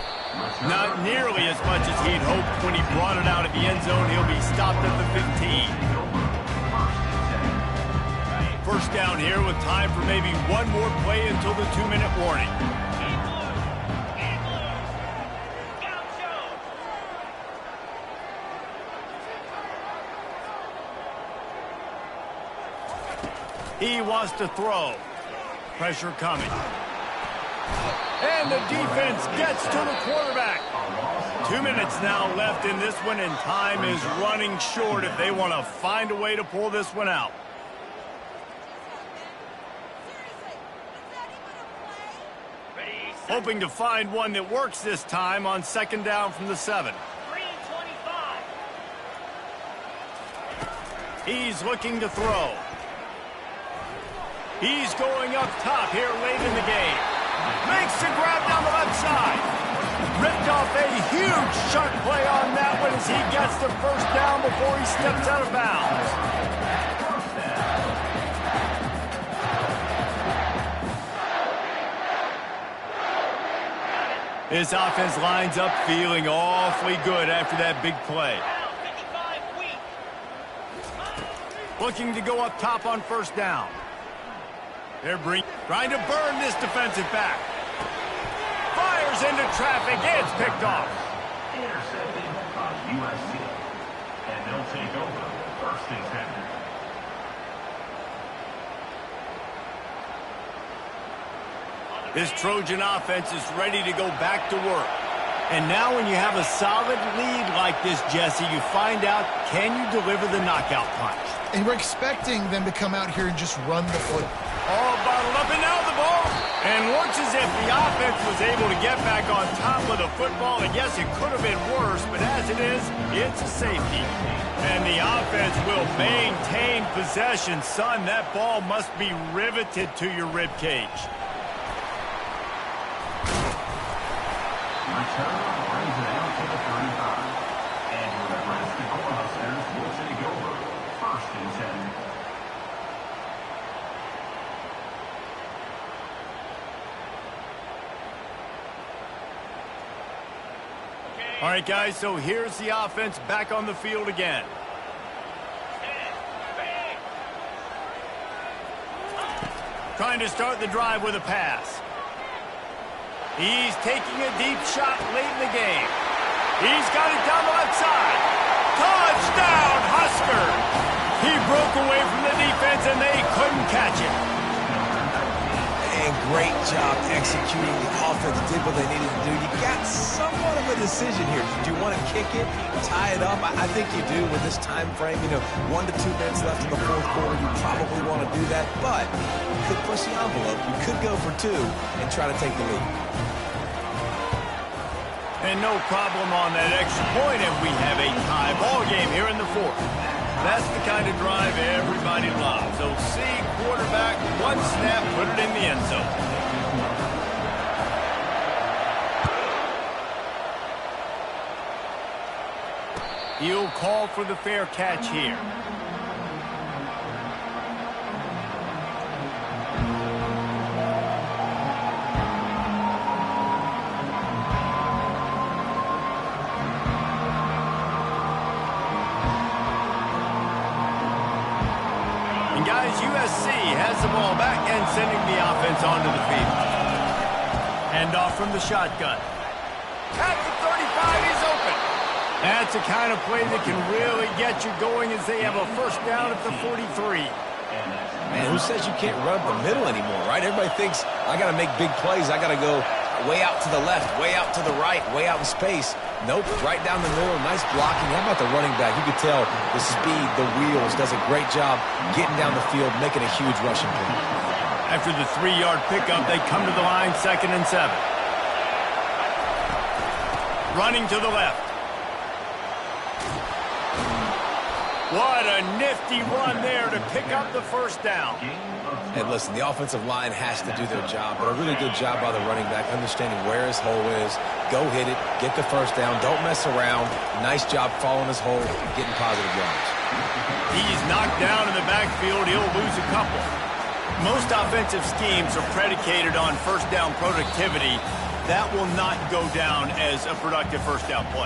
Not nearly as much as he'd hoped when he brought it out of the end zone. He'll be stopped at the 15. First down here with time for maybe one more play until the 2-minute warning. He wants to throw. Pressure coming. And the defense gets to the quarterback. 2 minutes now left in this one, and time is running short if they want to find a way to pull this one out. Hoping to find one that works this time on 2nd down from the 7. 3:25. He's looking to throw. He's going up top here late in the game. Makes the grab down the left side. Ripped off a huge sharp play on that one as he gets the first down before he steps out of bounds. This offense lines up feeling awfully good after that big play. 55 weak. Looking to go up top on first down. They're trying to burn this defensive back. Fires into traffic. It's picked off. Intercepted by USC. And they'll take over 1st and 10. This Trojan offense is ready to go back to work. And now when you have a solid lead like this, Jesse, you find out, can you deliver the knockout punch? And we're expecting them to come out here and just run the foot. All bottled up, and now the ball. And looks as if the offense was able to get back on top of the football. And yes, it could have been worse, but as it is, it's a safety. And the offense will maintain possession. Son, that ball must be riveted to your rib cage. Return brings it out to the 35. And the Nebraska Cornhuskers will take over 1st and 10. All right, guys, so here's the offense back on the field again. Trying to start the drive with a pass. He's taking a deep shot late in the game. He's got it down the left side. Touchdown, Husker! He broke away from the defense, and they couldn't catch him. And And great job executing. The offense did what they needed to do. You got somewhat of a decision here. Do you want to kick it, tie it up? I think you do with this time frame. 1 to 2 minutes left in the fourth quarter. You probably want to do that, but you could push the envelope. You could go for 2 and try to take the lead. And no problem on that extra point, and we have a tie ball game here in the fourth. That's the kind of drive everybody loves. So see quarterback, one snap, put it in the end zone. He'll call for the fair catch here. USC has the ball back and sending the offense onto the field. Hand off from the shotgun. At the 35, he's open. That's the kind of play that can really get you going as they have a first down at the 43. Man, who says you can't run up the middle anymore, right? Everybody thinks, I got to make big plays. I got to go way out to the left, way out to the right, way out in space. Nope, right down the middle. Nice blocking. How about the running back? You could tell the speed, the wheels, does a great job getting down the field, making a huge rushing play. After the 3-yard pickup, they come to the line, 2nd and 7. Running to the left. What a nifty run there to pick up the first down. And listen, the offensive line has to do their job, but a really good job by the running back, understanding where his hole is. Go hit it, get the first down, don't mess around. Nice job following his hole, getting positive yards. He's knocked down in the backfield. He'll lose a couple. Most offensive schemes are predicated on first down productivity. That will not go down as a productive first down play.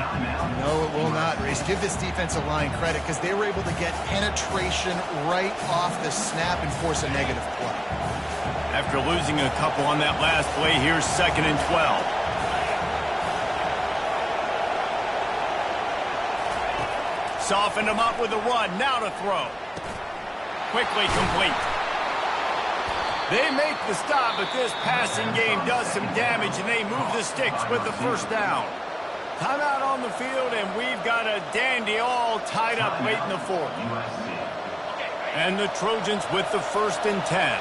No, it will not, Reese. Give this defensive line credit because they were able to get penetration right off the snap and force a negative play. After losing a couple on that last play, here's 2nd and 12. Softened him up with a run. Now to throw. Quickly complete. They make the stop, but this passing game does some damage, and they move the sticks with the first down. Timeout on the field, and we've got a dandy all tied up late in the fourth. And the Trojans with the 1st and 10.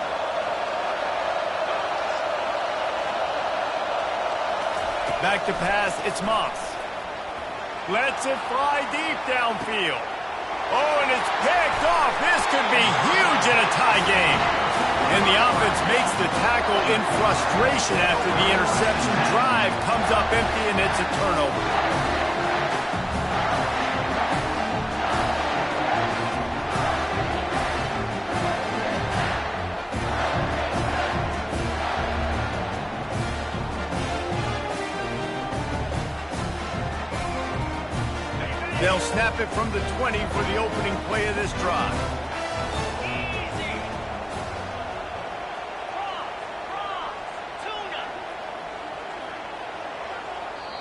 Back to pass, it's Moss. Lets it fly deep downfield. Oh, and it's picked off. This could be huge in a tie game. And the offense makes the tackle in frustration after the interception. Drive comes up empty, and it's a turnover. They'll snap it from the 20 for the opening play of this drive.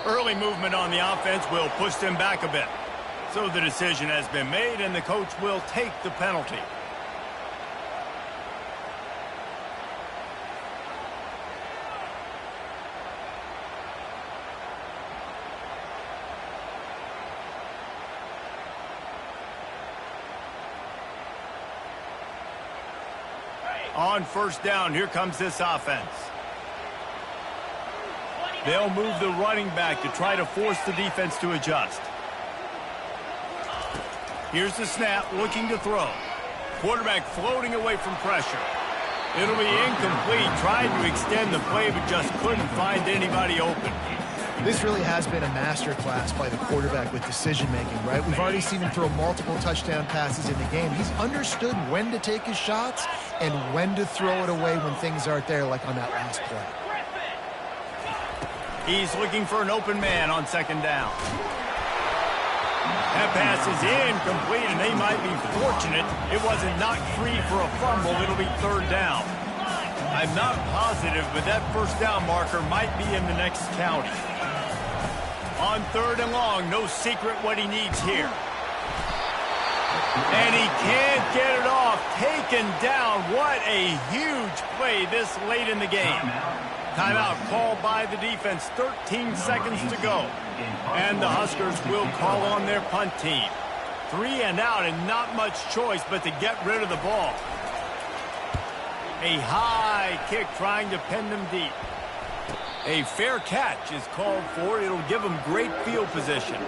Early movement on the offense will push them back a bit. So the decision has been made, and the coach will take the penalty. On first down, here comes this offense. They'll move the running back to try to force the defense to adjust. Here's the snap, looking to throw. Quarterback floating away from pressure. It'll be incomplete, trying to extend the play, but just couldn't find anybody open. This really has been a masterclass by the quarterback with decision-making, right? We've already seen him throw multiple touchdown passes in the game. He's understood when to take his shots and when to throw it away when things aren't there, like on that last play. He's looking for an open man on 2nd down. That pass is incomplete, and they might be fortunate it wasn't knocked free for a fumble. It'll be 3rd down. I'm not positive, but that first down marker might be in the next county. On 3rd and long, no secret what he needs here. And he can't get it off. Taken down. What a huge play this late in the game. Timeout called by the defense. 13 seconds to go. And the Huskers will call on their punt team. 3 and out and not much choice but to get rid of the ball. A high kick trying to pin them deep. A fair catch is called for. It'll give them great field position.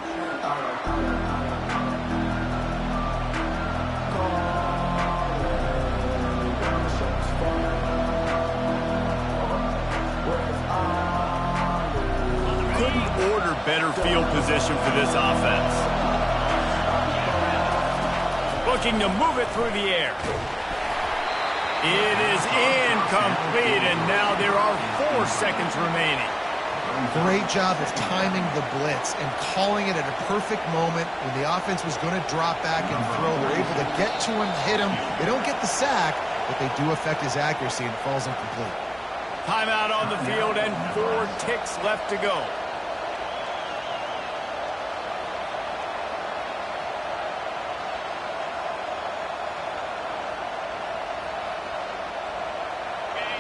Couldn't order better field position for this offense. Looking to move it through the air. It is incomplete, and now there are 4 seconds remaining. Great job of timing the blitz and calling it at a perfect moment when the offense was going to drop back and throw. They're able to get to him, hit him. They don't get the sack, but they do affect his accuracy and falls incomplete. Timeout on the field and 4 ticks left to go.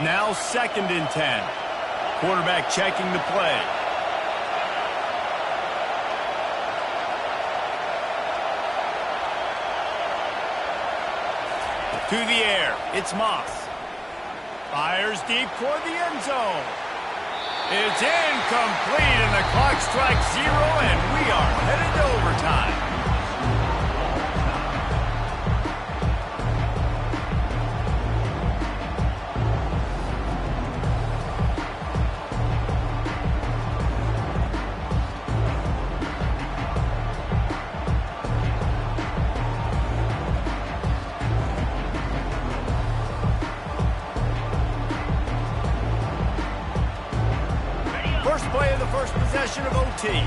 Now 2nd and 10. Quarterback checking the play. To the air. It's Moss. Fires deep toward the end zone. It's incomplete, and the clock strikes 0, and we are headed to overtime. First play of the first possession of OT.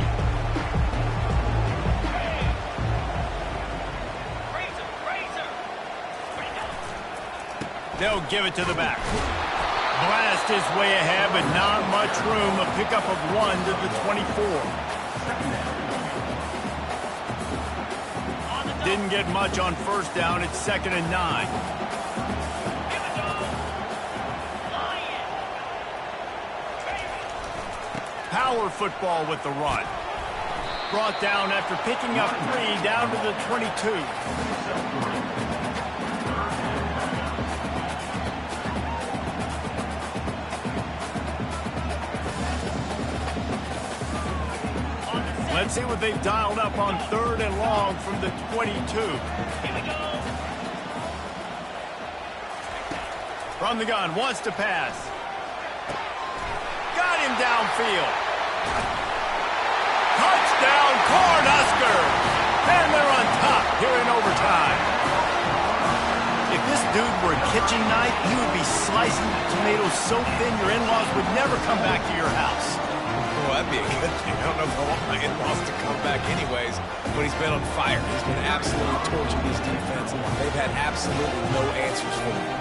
They'll give it to the back. Blast his way ahead, but not much room. A pickup of 1 to the 24. Didn't get much on first down. It's 2nd and 9. Power football with the run. Brought down after picking up 3 down to the 22. Let's see what they've dialed up on 3rd and long from the 22. From the gun, wants to pass. Got him downfield. Touchdown, Cornhuskers! And they're on top here in overtime. If this dude were a kitchen knife, he would be slicing tomatoes so thin your in-laws would never come back to your house. Well, that'd be a good thing. I don't know if I want my in-laws to come back anyways, but he's been on fire. He's been absolutely torching this defense. They've had absolutely no answers for him.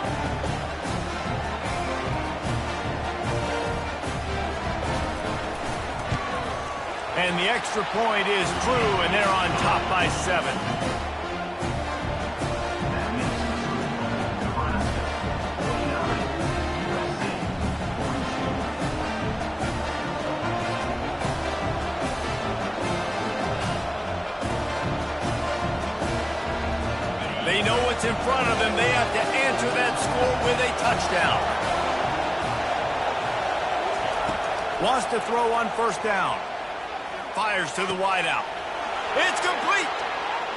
And the extra point is true, and they're on top by 7. They know what's in front of them. They have to answer that score with a touchdown. Wants to throw on first down. Fires to the wideout. It's complete.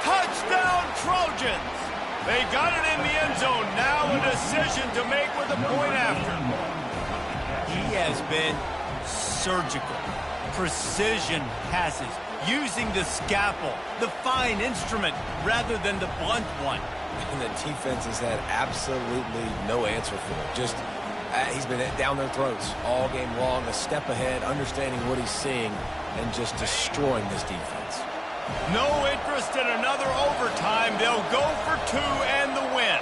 Touchdown, Trojans. They got it in the end zone. Now a decision to make with a point after. He has been surgical. Precision passes. Using the scalpel, the fine instrument, rather than the blunt one. And the defense has had absolutely no answer for it. Just, he's been down their throats all game long, a step ahead, understanding what he's seeing, and just destroying this defense. No interest in another overtime. They'll go for 2 and the win.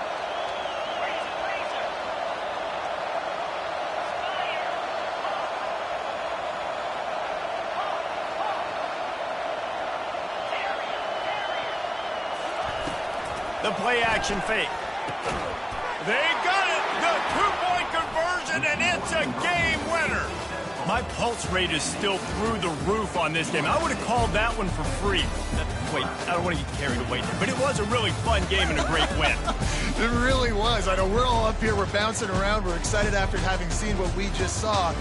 The play action fake. They got it! The two-point conversion, and it's a game winner! My pulse rate is still through the roof on this game. I would have called that one for free. Wait, I don't want to get carried away here, but it was a really fun game and a great win. It really was. I know we're all up here, we're bouncing around, we're excited after having seen what we just saw.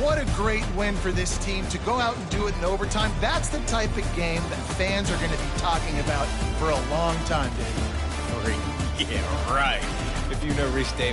What a great win for this team to go out and do it in overtime. That's the type of game that fans are going to be talking about for a long time, Dave. Yeah, right. If you know Reese Davis.